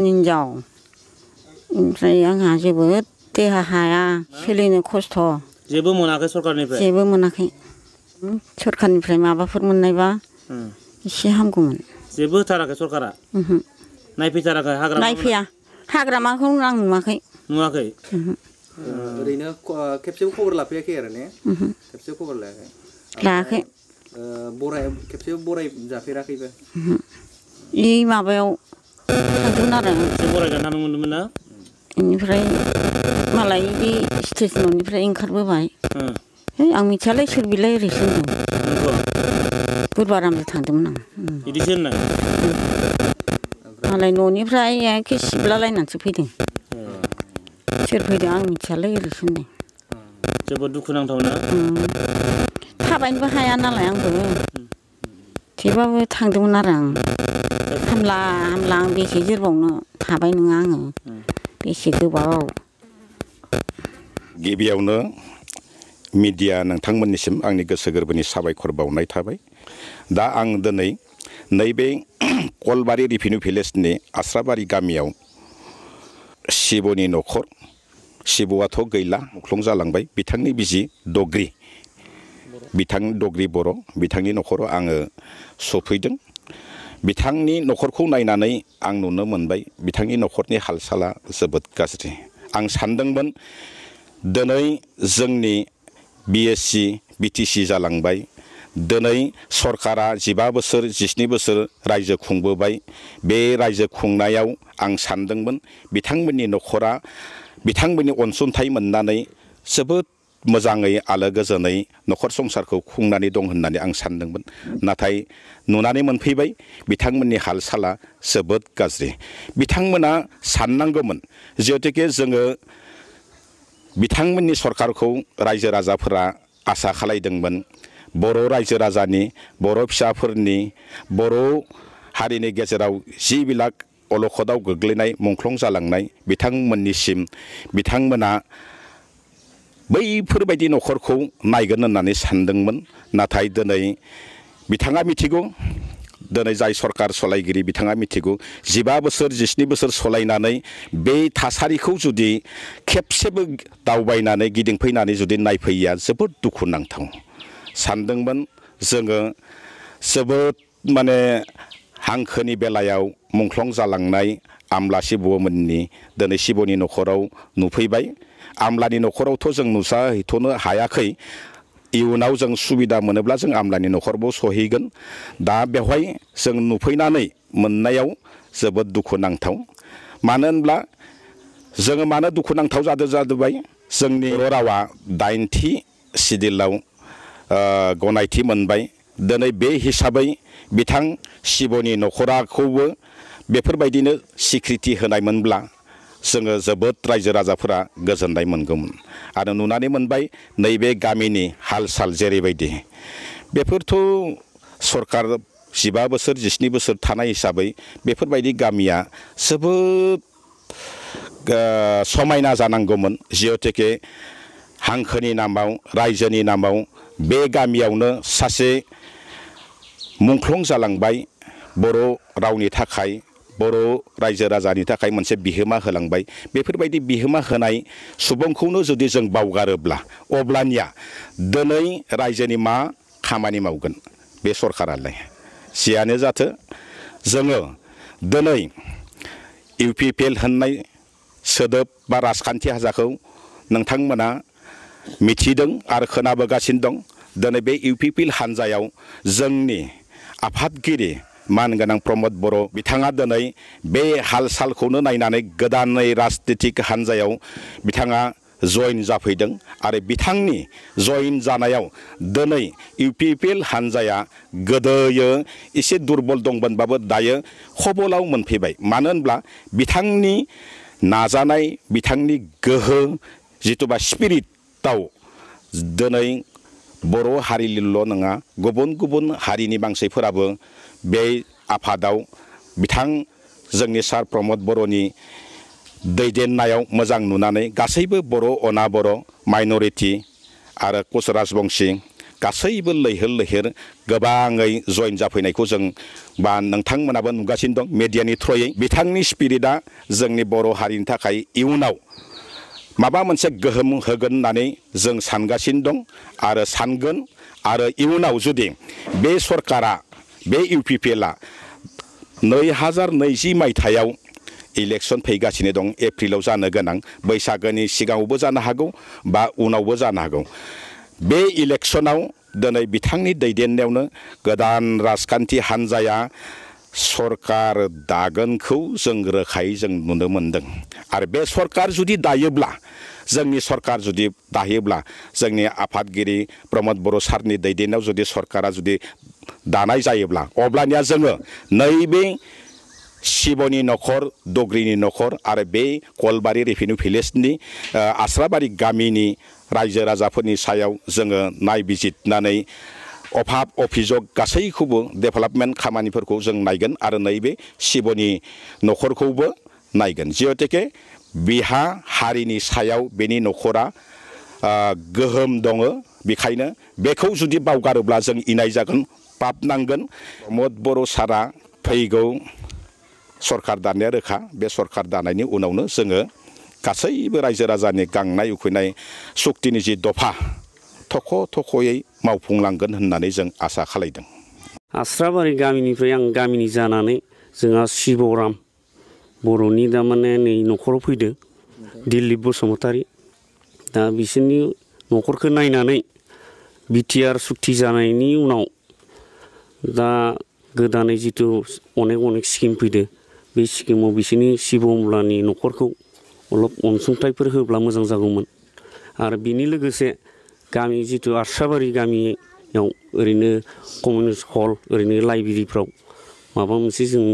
हिनजाव ओमफ्राय आंहा जोबोद देहा हाया सोलिनो खस्थ' जेबो मोनाखै सरखारनिफ्राय जेबो मोनाखै सरखारनिफ्राय माबाफोर मोननायबा एसे हामगौमोन जेबो होथाराखै सरखारा नायफैथाराखै हाग्रामा नायफैया हाग्रामाखौ आं नुवाखै ओरैनो खेबसेबो खबर लाफैयाखै आरो ने खेबसेबो खबर लायाखै लायाखै खेबसेबो बराय जाफेराखैबो इ माबायाव थांदोंमोन आरो बरायजानो थांनो मोनदोंमोन ना बेनिफ्राय मालाय बे स्टेज न'निफ्राय ओंखारबोबाय आं मिथियालै सोर बिलाय ओरैसो होनदों बुधबारामजों थांदोंमोन आं बिदिसो होननाय मालाय न'निफ्राय एखे सिबलालायनानैसो फैदों सोर फैदों आं मिथियालै ओरैसो होनदों जोबोद दुखुनांथावना थाबायनोबो हाया नालाय आंबो थेवबाबो थांदोंमोन आरो आं हामला आं बेसे जोरबावनो हाबाय नङा आङो बेसे गोबाव गिबियावनो मिडिया नोंथांमोननिसिम आंनि गोसो गोरबोनि साबायखर बावनाय थाबाय दा आं दिनै नैबे कलबारि रिभिनिउ भिलेजनि आस्राबारि गामियाव शिबनि नखर शिबआथ' गैला मुख्लं जालांबाय बिथांनि बिसि दग्रि बर' बिथांनि नखराव आङो सफैदों बिथांनि नखरखौ नायनानै आं नुनो मोनबाय बिथांनि नखरनि हाल-साला जोबोद गाज्रि आं सानदोंमोन दिनै जोंनि बिएससि बिटिसि जालांबाय दिनै सरकारा 15 बोसोर 17 बोसोर रायजो खुंबोबाय बे रायजो खुंनायाव आं सानदोंमोन बिथांमोननि नखरा बिथांमोननि अनसुंथाइ मोननानै जोबोद मोजाङै आलो गोजोनै नखर संसारखौ खुंनानै दं होननानै आं सानदोंमोन नाथाय नुनानै मोनफैबाय बिथांमोननि हाल-साला जोबोद गाज्रि बिथांमोना साननांगौमोन जिहेतुके जोङो बिथांमोननि सरकारखौ रायजो राजाफोरा आसा खालायदोंमोन बर' रायजो राजानि बर' फिसाफोरनि बर' हारिनि गेजेराव जिबिलाक अलखदाव गोग्लैनाय मुंख्लं जालांनाय बिथांमोननिसिम बिथांमोना बैफोरबायदि नखरखौ नायगोन होननानै सानदोंमोन नाथाय दिनै बिथाङा मिथिगौ दिनै जाय सरकार सलायगिरि बिथाङा मिथिगौ 15 बोसोर 17 बोसोर सलायनानै बे थासारिखौ जुदि खेबसेबो दावबायनानै गिदिंफैनानै जुदि नायफैया जोबोद दुखुनांथाव सानदोंमोन जोङो जोबोद माने हांखोनि बेलायाव मुंख्लं जालांनाय आमला शिबमोननि दिनै शिबनि नखराव नुफैबाय आमलानि नखरावथ' जों नुजाहैथ'नो हायाखै इयुनाव जों सुबिदा मोनोब्ला जों आमलानि नखरावबो सहैगोन दा बेवहाय जों नुफैनानै मोननायाव जोबोद दुखुनांथाव मानो होनब्ला जोङो मानो दुखुनांथाव जादोंबाय जोंनि बर' रावा 8थि सिडिउलाव गनायथि मोनबाय दिनै बे हिसाबै बिथां शिबनि नखराखौबो बेफोरबायदिनो स्वीकृति होनायमोनब्ला जोङो जोबोद रायजो राजाफोरा गोजोननाय मोनगौमोन आरो नुनानै मोनबाय नैबे गामिनि हाल-साल जेरैबायदि बेफोरथ' सरकार 15 बोसोर 17 बोसोर थानाय हिसाबै बेफोरबायदि गामिया जोबोद समायना जानांगौमोन जिहेतुके हांखोनि नामाव रायजोनि नामाव बे गामियावनो सासे मुंख्लं जालांबाय बर' रावनि थाखाय बर' रायजो राजानि थाखाय मोनसे बिहोमा होलांबाय बेफोरबायदि बिहोमा होनाय सुबुंखौनो जुदि जों बावगारोब्ला अब्लानिया दिनै रायजोनि मा खामानि मावगोन बे सरकारालाय जियानो जाथों जोङो दिनै इउपिपिएल होननाय सोदोब बा राजखान्थि हान्जाखौ नोंथांमोना मिथिदों आरो खोनाबोगासिनो दं दिनै बे इउपिपिएल हान्जायाव जोंनि आफादगिरि मानगोनां प्रमद बर' बिथाङा दिनै बे हाल-सालखौनो नायनानै गोदानै राजनितिक हान्जायाव बिथाङा जइन जाफैदों आरो बिथांनि जइन जानायाव दिनै इउपिपिएल हान्जाया गोदोयो एसे दुरबल दंमोनबाबो दायो खबलाव मोनफैबाय मानो होनब्ला बिथांनि नाजानाय बिथांनि गोहो जिथुबा स्पिरिटआव दिनै बर' हारिनिल' नङा गुबुन गुबुन हारिनि मानसिफोराबो बे आफादाव बिथां जोंनि सार प्रमद बर'नि दैदेननायाव मोजां नुनानै गासैबो बर' अना बर' माइनरिटि आरो कच राजबंसि गासैबो लैहोर लैहोर गोबाङै जइन जाफैनायखौ जों बा नोंथांमोनाबो नुगासिनो दं मेडियानि थ्रयै बिथांनि स्पिरिटआ जोंनि बर' हारिनि थाखाय इयुनाव माबा मोनसे गोहोम होगोन होननानै जों सानगासिनो दं आरो सानगोन आरो इयुनाव जुदि बे सरकारा बे UPPLआ 2020 मायथाइयाव इलेक्सन फैगासिनो दं एप्रिलाव जानो गोनां बैसागोनि सिगाङावबो जानो हागौ बा उनावबो जानो हागौ बे इलेक्सनाव दिनै बिथांनि दैदेननायावनो गोदान राजखान्थि हान्जाया सरकार दागोनखौ जों रोखायै जों नुनो मोनदों आरो बे सरकार जुदि दायोब्ला जोंनि सरकार जुदि दायोब्ला जोंनि आफादगिरि प्रमद बर' सारनि दैदेननायाव जुदि सरकारा जुदि दानाय जायोब्ला अब्लानिया जोङो नैबे शिबनि नख'र दग्रिनि नख'र आरो बे कलबारि रेभिनिउ भिलेजनि आस्राबारि गामिनि रायजो राजाफोरनि सायाव जोङो नायबिजिरनानै अभाब अभियोग गासैखौबो डेभेलपमेन्ट खामानिफोरखौ जों नायगोन आरो नैबे शिबनि नख'रखौबो नायगोन जिहेतुके बिहा हारिनि सायाव बेनि नख'रा गोहोम दङ बेखायनो बेखौ जुदि बावगारोब्ला जों इनाय जागोन पाप नांगोन प्रमद बर' सारा फैगौ सरकार दानाया रोखा बे सरकार दानायनि उनावनो जोङो गासैबो रायजो राजानि गांनाय उखैनाय सुक्तिनि जि दफा थख' थख'यै मावफुंलांगोन होननानै जों आसा खालायदों। आस्राबारि गामिनिफ्राय आं गामिनि जानानै जोंहा शिबराम बर'नि दा माने नै नख'राव फैदो दिलीप बसुमतारी दा बिसोरनि नख'रखौ नायनानै बिटिआर सुक्ति जानायनि उनाव दा गोदानै जिथु अनेक स्किम फैदो बे स्किमाव बिसोरनि शिबमलानि नख'रखौ अलप अनसुंथाइफोर होब्ला मोजां जागौमोन आरो बेनि लोगोसे गामि जिथु आस्राबारि गामियाव ओरैनो कमिउनिटि हल ओरैनो लाइब्रेरिफ्राव माबा मोनसे जों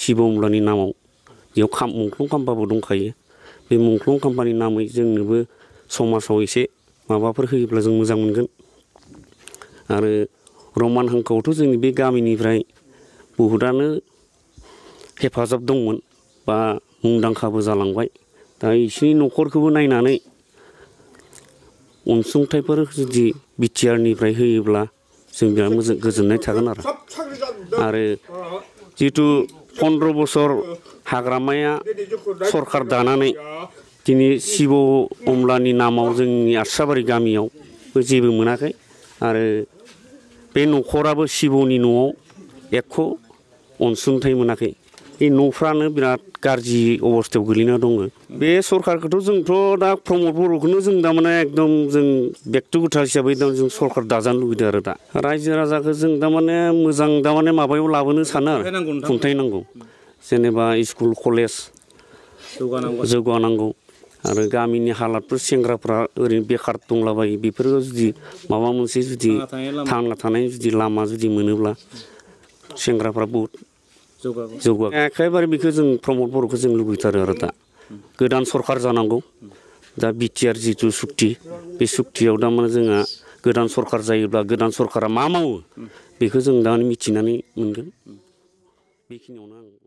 शिबमलानि नामाव बेयाव मुंख्लं खाम्फाबो दंखायो बे मुंख्लं खाम्फानि नामै जोंनोबो समाजाव एसे माबाफोर होयोब्ला जों मोजां मोनगोन आरो रमान हांखोआवथ' जोंनि बे गामिनिफ्राय बहुतानो हेफाजाब दंमोन बा मुंदांखाबो जालांबाय दा बिसोरनि नख'रखौबो नायनानै अनसुंथाइफोर जुदि बिटिआरनिफ्राय होयोब्ला जों बिराद मोजां गोजोननाय थागोन आरो जिथु 15 बोसोर हाग्रामाया सरकार दानानै दिनै शिबमलानि नामाव जोंनि आस्राबारि गामियावबो जेबो मोनाखै आरो बे नख'राबो शिबनि न'आव एख' अनसुंथाइ मोनाखै बे न'फ्रानो बिराद गाज्रि अबस्थायाव गोलैना दङ बे सरकारखौथ' जोंथ' दा प्रमद बर'खौनो जों दा माने एकदम जों बेक्तिगत हिसाबै दा जों सरकार दाजानो लुबैदों आरो दा रायजो राजाखौ जों दा माने मोजां दा माने माबायाव लाबोनो सानो आरो खुंथाय नांगौ जेनेबा स्कुल कलेज जौगानांगौ आरो गामिनि हालादफोर सेंग्राफ्रा ओरैनो बेखार दंलाबायो बेफोरखौ जुदि माबा मोनसे जुदि थांना थानाय जुदि लामा जुदि मोनोब्ला सेंग्राफ्रा बहुत जौगा एखेबारे बेखौ जों प्रमद बर'खौ जों लुबैथारो आरो दा गोदान सरकार जानांगौ दा बिटिआर जिथु सुक्ति बे सुक्तियाव दा माने जोंहा गोदान सरकार जायोब्ला गोदान सरकारा मा मावो बेखौ जों दा मिथिनानै मोनगोन बेखिनियावनो आं